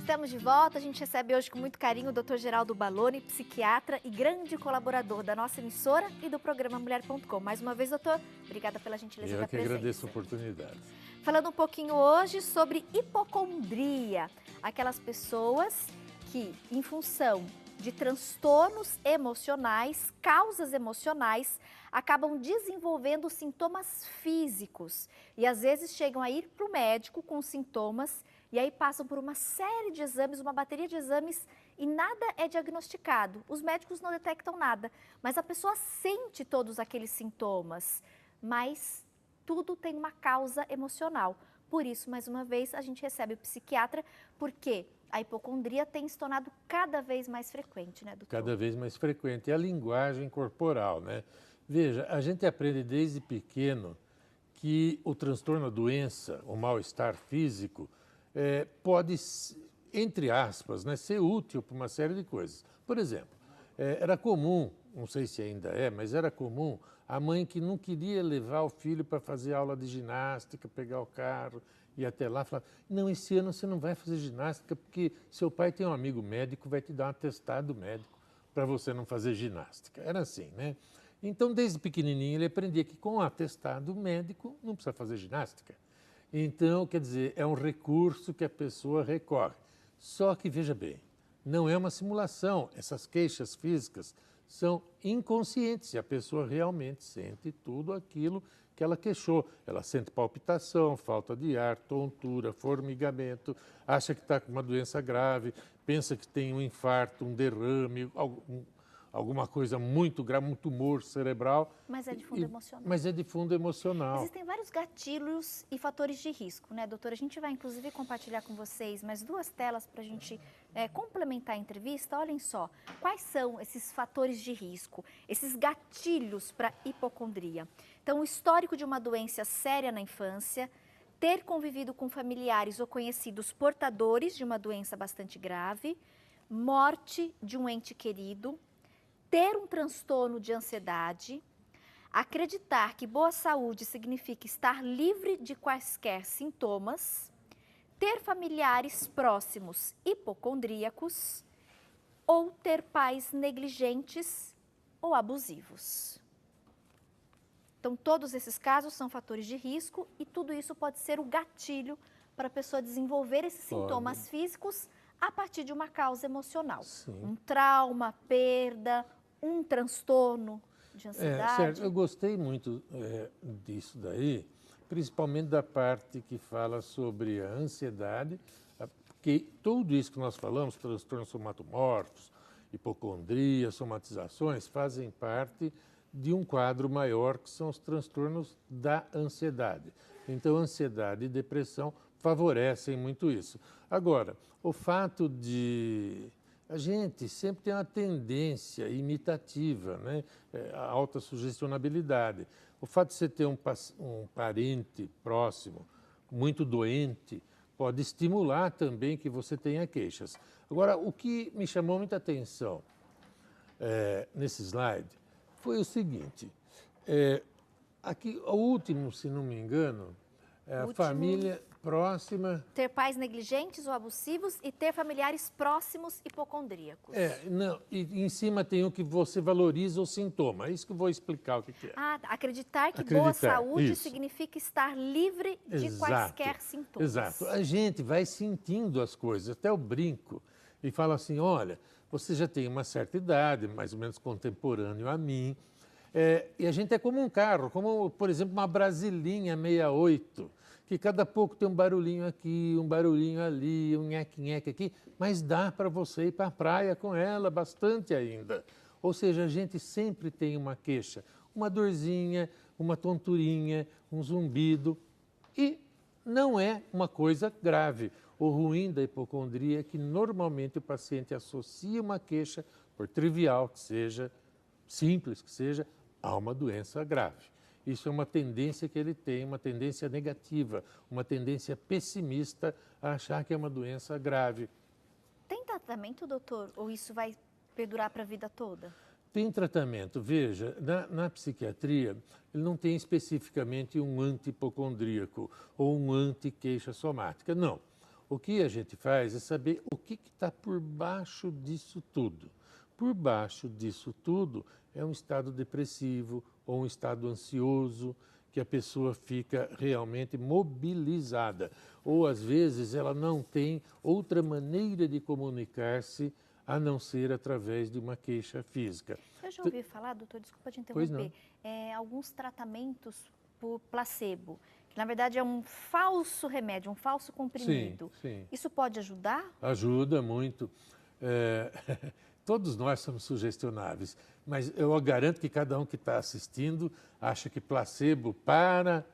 Estamos de volta, a gente recebe hoje com muito carinho o Dr. Geraldo Baloni, psiquiatra e grande colaborador da nossa emissora e do programa Mulher.com. Mais uma vez, doutor, obrigada pela gentileza da presença. Eu que agradeço a oportunidade. Falando um pouquinho hoje sobre hipocondria, aquelas pessoas que, em função de transtornos emocionais, causas emocionais, acabam desenvolvendo sintomas físicos e às vezes chegam a ir para o médico com sintomas e aí passam por uma série de exames, uma bateria de exames e nada é diagnosticado. Os médicos não detectam nada, mas a pessoa sente todos aqueles sintomas, mas tudo tem uma causa emocional. Por isso, mais uma vez, a gente recebe o psiquiatra, porque a hipocondria tem se tornado cada vez mais frequente, né, doutor? Cada vez mais frequente. E a linguagem corporal, né? Veja, a gente aprende desde pequeno que o transtorno, a doença, o mal-estar físico, pode, entre aspas, né, ser útil para uma série de coisas. Por exemplo, era comum, não sei se ainda é, mas era comum a mãe que não queria levar o filho para fazer aula de ginástica, pegar o carro, ir até lá, falar, não, esse ano você não vai fazer ginástica porque seu pai tem um amigo médico, vai te dar um atestado médico para você não fazer ginástica. Era assim, né? Então, desde pequenininho, ele aprendia que com o atestado médico não precisa fazer ginástica. Então, quer dizer, é um recurso que a pessoa recorre. Só que, veja bem, não é uma simulação. Essas queixas físicas são inconscientes e a pessoa realmente sente tudo aquilo que ela queixou. Ela sente palpitação, falta de ar, tontura, formigamento, acha que está com uma doença grave, pensa que tem um infarto, um derrame, alguma coisa muito grave, um tumor cerebral. Mas é de fundo emocional. Mas é de fundo emocional. Existem vários gatilhos e fatores de risco, né, doutora? A gente vai, inclusive, compartilhar com vocês mais duas telas para a gente complementar a entrevista. Olhem só, quais são esses fatores de risco, esses gatilhos para hipocondria? Então, o histórico de uma doença séria na infância, ter convivido com familiares ou conhecidos portadores de uma doença bastante grave, morte de um ente querido, ter um transtorno de ansiedade, acreditar que boa saúde significa estar livre de quaisquer sintomas, ter familiares próximos hipocondríacos ou ter pais negligentes ou abusivos. Então, todos esses casos são fatores de risco e tudo isso pode ser o gatilho para a pessoa desenvolver esses sintomas físicos a partir de uma causa emocional. Sim. Um trauma, perda, um transtorno de ansiedade. Certo. Eu gostei muito disso daí, principalmente da parte que fala sobre a ansiedade, porque tudo isso que nós falamos, transtornos somatomorfos, hipocondria, somatizações, fazem parte de um quadro maior que são os transtornos da ansiedade. Então, ansiedade e depressão favorecem muito isso. Agora, o fato de a gente sempre tem uma tendência imitativa, né? A alta sugestionabilidade. O fato de você ter um parente próximo muito doente pode estimular também que você tenha queixas. Agora, o que me chamou muita atenção nesse slide foi o seguinte, aqui, o último, se não me engano, é a família próxima... Ter pais negligentes ou abusivos e ter familiares próximos hipocondríacos. Não, e em cima tem o que você valoriza o sintoma. É isso que eu vou explicar o que é. Acreditar que boa saúde significa estar livre de quaisquer sintomas. Exato. A gente vai sentindo as coisas, até eu brinco e falo assim, olha, você já tem uma certa idade, mais ou menos contemporâneo a mim, e a gente é como um carro, como, por exemplo, uma Brasilinha 68, que cada pouco tem um barulhinho aqui, um barulhinho ali, um nheque-nheque aqui, mas dá para você ir para a praia com ela bastante ainda. Ou seja, a gente sempre tem uma queixa, uma dorzinha, uma tonturinha, um zumbido, e não é uma coisa grave. O ruim da hipocondria é que normalmente o paciente associa uma queixa, por trivial que seja, simples que seja, a uma doença grave. Isso é uma tendência que ele tem, uma tendência negativa, uma tendência pessimista a achar que é uma doença grave. Tem tratamento, doutor? Ou isso vai perdurar para a vida toda? Tem tratamento. Veja, na psiquiatria, ele não tem especificamente um anti-hipocondríaco ou um anti-queixa somática. Não. O que a gente faz é saber o que está por baixo disso tudo. Por baixo disso tudo é um estado depressivo ou um estado ansioso, que a pessoa fica realmente mobilizada. Ou, às vezes, ela não tem outra maneira de comunicar-se a não ser através de uma queixa física. Eu já ouvi falar, doutor, desculpa te Pois não. interromper, alguns tratamentos por placebo, que na verdade é um falso remédio, um falso comprimido. Sim. Isso pode ajudar? Ajuda muito. É, todos nós somos sugestionáveis, mas eu garanto que cada um que está assistindo acha que placebo para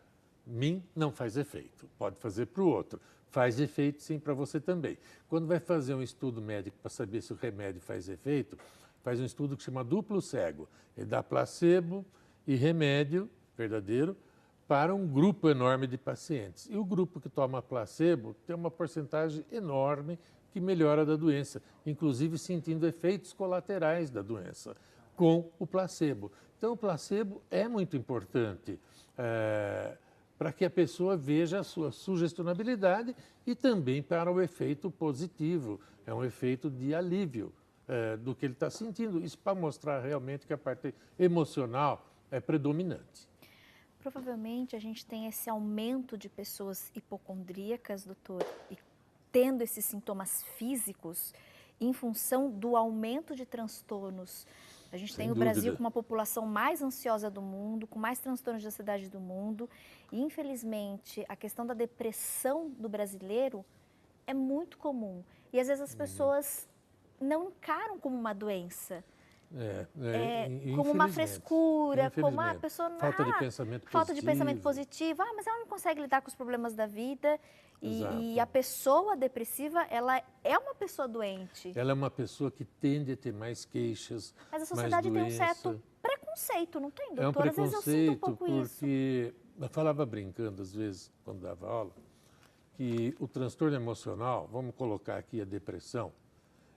mim não faz efeito. Pode fazer para o outro. Faz efeito sim para você também. Quando vai fazer um estudo médico para saber se o remédio faz efeito, faz um estudo que chama duplo cego. Ele dá placebo e remédio verdadeiro para um grupo enorme de pacientes. E o grupo que toma placebo tem uma porcentagem enorme que melhora da doença, inclusive sentindo efeitos colaterais da doença, com o placebo. Então, o placebo é muito importante para que a pessoa veja a sua sugestionabilidade e também para o efeito positivo, é um efeito de alívio do que ele está sentindo. Isso para mostrar realmente que a parte emocional é predominante. Provavelmente a gente tem esse aumento de pessoas hipocondríacas, doutor, e tendo esses sintomas físicos em função do aumento de transtornos. A gente tem o Brasil com uma população mais ansiosa do mundo, com mais transtornos de ansiedade do mundo. E, infelizmente, a questão da depressão do brasileiro é muito comum. E, às vezes, as pessoas não encaram como uma doença. Como uma frescura, como a pessoa... Falta de pensamento positivo. Falta de pensamento positivo. Mas ela não consegue lidar com os problemas da vida. E a pessoa depressiva, ela é uma pessoa doente. Ela é uma pessoa que tende a ter mais queixas, mas a sociedade tem um certo preconceito, não tem, doutor? É um preconceito, às vezes eu sinto um pouco porque eu falava brincando, às vezes, quando dava aula, que o transtorno emocional, vamos colocar aqui a depressão,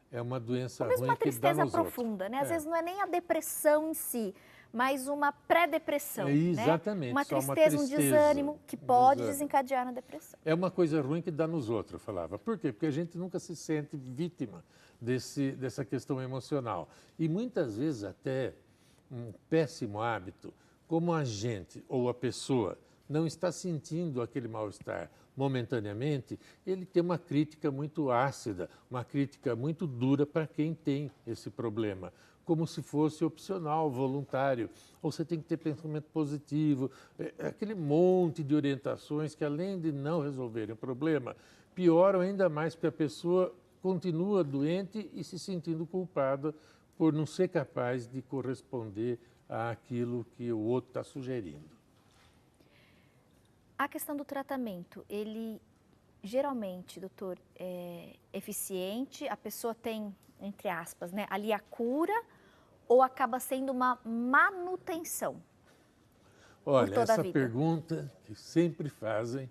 é uma doença ruim que dá nos outros. Uma tristeza profunda, né? Às vezes não é nem a depressão em si, mas uma pré-depressão, exatamente, né? Uma tristeza, um desânimo que pode desencadear na depressão. É uma coisa ruim que dá nos outros, eu falava. Por quê? Porque a gente nunca se sente vítima dessa questão emocional. E muitas vezes até um péssimo hábito, como a gente ou a pessoa não está sentindo aquele mal-estar momentaneamente, ele tem uma crítica muito ácida, uma crítica muito dura para quem tem esse problema, como se fosse opcional, voluntário. Ou você tem que ter pensamento positivo, aquele monte de orientações que, além de não resolverem o problema, pioram ainda mais porque a pessoa continua doente e se sentindo culpada por não ser capaz de corresponder àquilo que o outro está sugerindo. A questão do tratamento, ele geralmente, doutor, é eficiente? A pessoa tem, entre aspas, né, ali a cura ou acaba sendo uma manutenção? Olha, essa pergunta que sempre fazem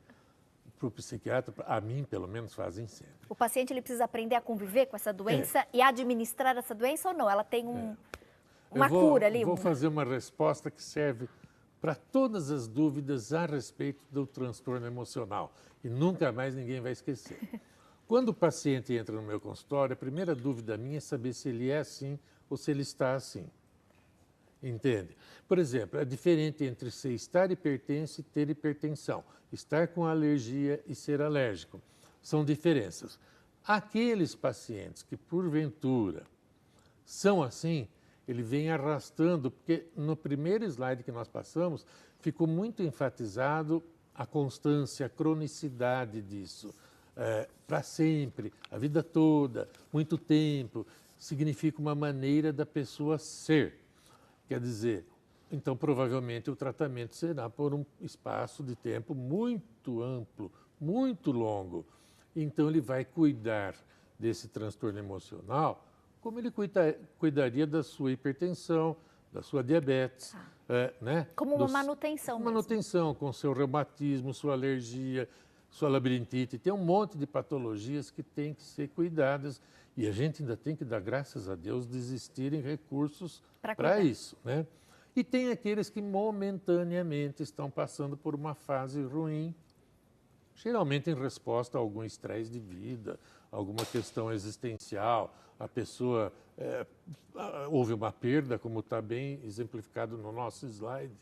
para o psiquiatra, a mim pelo menos fazem sempre. O paciente ele precisa aprender a conviver com essa doença e administrar essa doença ou não? Ela tem uma cura ali? Eu vou fazer uma resposta que serve para todas as dúvidas a respeito do transtorno emocional. E nunca mais ninguém vai esquecer. Quando o paciente entra no meu consultório, a primeira dúvida minha é saber se ele é assim ou se ele está assim. Entende? Por exemplo, é diferente entre ser estar hipertenso e ter hipertensão. Estar com alergia e ser alérgico. São diferenças. Aqueles pacientes que, porventura, são assim, ele vem arrastando, porque no primeiro slide que nós passamos, ficou muito enfatizado a constância, a cronicidade disso. Para sempre, a vida toda, muito tempo, significa uma maneira da pessoa ser. Quer dizer, então provavelmente o tratamento será por um espaço de tempo muito amplo, muito longo. Então ele vai cuidar desse transtorno emocional como ele cuidaria da sua hipertensão, da sua diabetes. Né? Como uma manutenção mesmo. Manutenção, com seu reumatismo, sua alergia, sua labirintite. Tem um monte de patologias que têm que ser cuidadas e a gente ainda tem que dar graças a Deus de existirem recursos para isso. Né? E tem aqueles que momentaneamente estão passando por uma fase ruim, geralmente em resposta a algum estresse de vida, alguma questão existencial, a pessoa houve uma perda, como está bem exemplificado no nosso slide,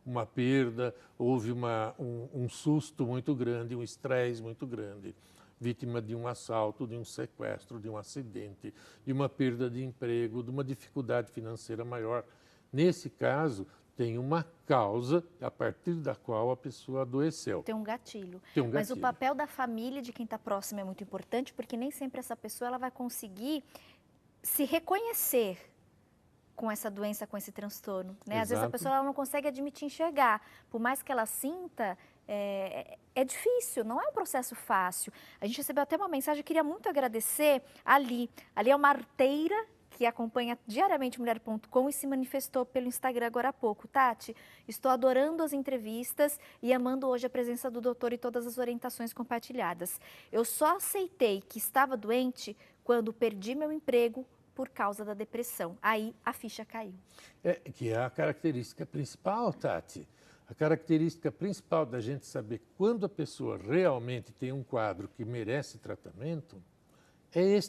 uma perda, houve um susto muito grande, um estresse muito grande, vítima de um assalto, de um sequestro, de um acidente, de uma perda de emprego, de uma dificuldade financeira maior. Nesse caso, tem uma causa a partir da qual a pessoa adoeceu. Tem um gatilho. Tem um gatilho. Mas o papel da família, de quem está próximo, é muito importante, porque nem sempre essa pessoa ela vai conseguir se reconhecer com essa doença, com esse transtorno, né? Às vezes a pessoa ela não consegue admitir enxergar. Por mais que ela sinta, é difícil, não é um processo fácil. A gente recebeu até uma mensagem, eu queria muito agradecer Ali. Ali é uma arteira que acompanha diariamente Mulher.com e se manifestou pelo Instagram agora há pouco. Tati, estou adorando as entrevistas e amando hoje a presença do doutor e todas as orientações compartilhadas. Eu só aceitei que estava doente quando perdi meu emprego por causa da depressão. Aí a ficha caiu. Que é a característica principal, Tati. A característica principal da gente saber quando a pessoa realmente tem um quadro que merece tratamento é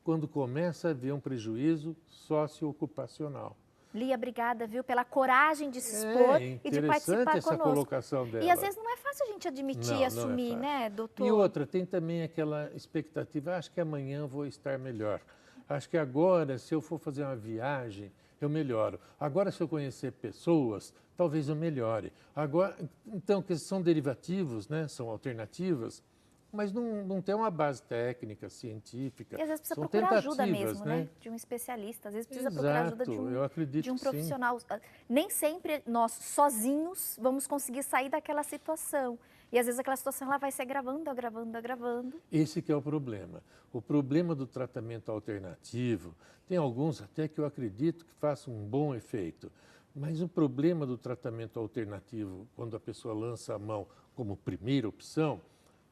quando começa a haver um prejuízo socioocupacional. Lia, obrigada, viu, pela coragem de se expor e de participar essa conosco. Colocação dela. E às vezes não é fácil a gente admitir e assumir, né, doutor? E outra, tem também aquela expectativa, acho que amanhã vou estar melhor. Acho que agora, se eu for fazer uma viagem, eu melhoro. Agora, se eu conhecer pessoas, talvez eu melhore. Agora, então, que são derivativos, né, são alternativas, mas não tem uma base técnica, científica. E às vezes precisa procurar ajuda mesmo, né? De um especialista. Às vezes precisa procurar ajuda de um profissional. Nem sempre nós, sozinhos, vamos conseguir sair daquela situação. E às vezes aquela situação ela vai se agravando, agravando, agravando. Esse que é o problema. O problema do tratamento alternativo, tem alguns até que eu acredito que façam um bom efeito. Mas o problema do tratamento alternativo, quando a pessoa lança a mão como primeira opção,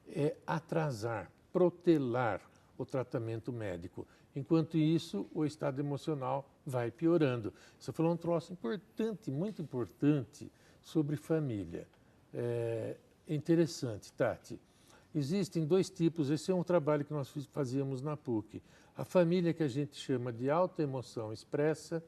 é atrasar, protelar o tratamento médico. Enquanto isso, o estado emocional vai piorando. Você falou um troço importante, muito importante, sobre família. É interessante, Tati. Existem dois tipos, esse é um trabalho que nós fazíamos na PUC. A família que a gente chama de alta emoção expressa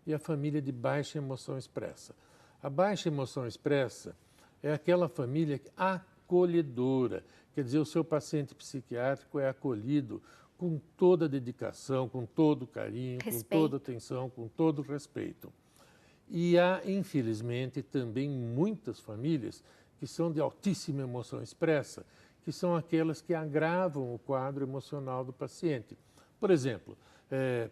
e a família de baixa emoção expressa. A baixa emoção expressa é aquela família acolhedora, quer dizer, o seu paciente psiquiátrico é acolhido com toda a dedicação, com todo o carinho, com toda a atenção, com todo o respeito. E há, infelizmente, também muitas famílias que são de altíssima emoção expressa, que são aquelas que agravam o quadro emocional do paciente. Por exemplo,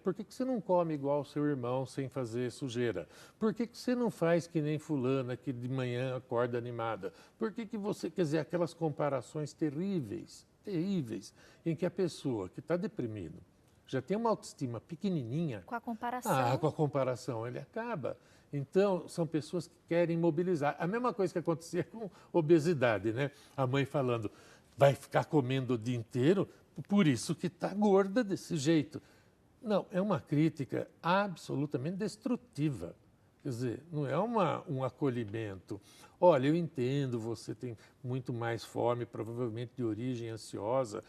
por que você não come igual o seu irmão sem fazer sujeira? Por que você não faz que nem fulana que de manhã acorda animada? Por que você, quer dizer, aquelas comparações terríveis, terríveis, em que a pessoa que está deprimida já tem uma autoestima pequenininha. Com a comparação. Com a comparação ele acaba. Então, são pessoas que querem mobilizar. A mesma coisa que acontecia com obesidade, né? A mãe falando, vai ficar comendo o dia inteiro, por isso que está gorda desse jeito. Não, é uma crítica absolutamente destrutiva. Quer dizer, não é um acolhimento. Olha, eu entendo, você tem muito mais fome, provavelmente de origem ansiosa.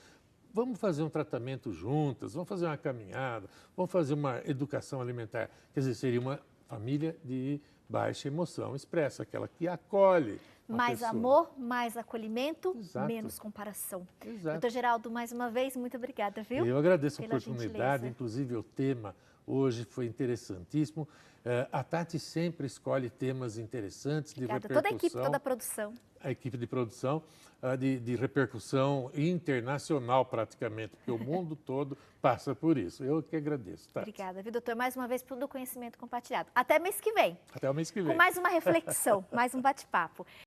Vamos fazer um tratamento juntas, vamos fazer uma caminhada, vamos fazer uma educação alimentar. Quer dizer, seria uma família de baixa emoção expressa, aquela que acolhe. Mais amor, mais acolhimento, Exato. Menos comparação. Exato. Doutor Geraldo, mais uma vez, muito obrigada, viu? Eu agradeço a Pela oportunidade, gentileza. inclusive o tema hoje foi interessantíssimo. A Tati sempre escolhe temas interessantes, Obrigada. de repercussão. Toda a equipe, toda a produção. A equipe de produção, de repercussão internacional praticamente, porque o mundo todo passa por isso. Eu que agradeço, Tati. Obrigada, viu, doutor? Mais uma vez pelo conhecimento compartilhado. Até mês que vem. Até o mês que vem. Com mais uma reflexão, mais um bate-papo.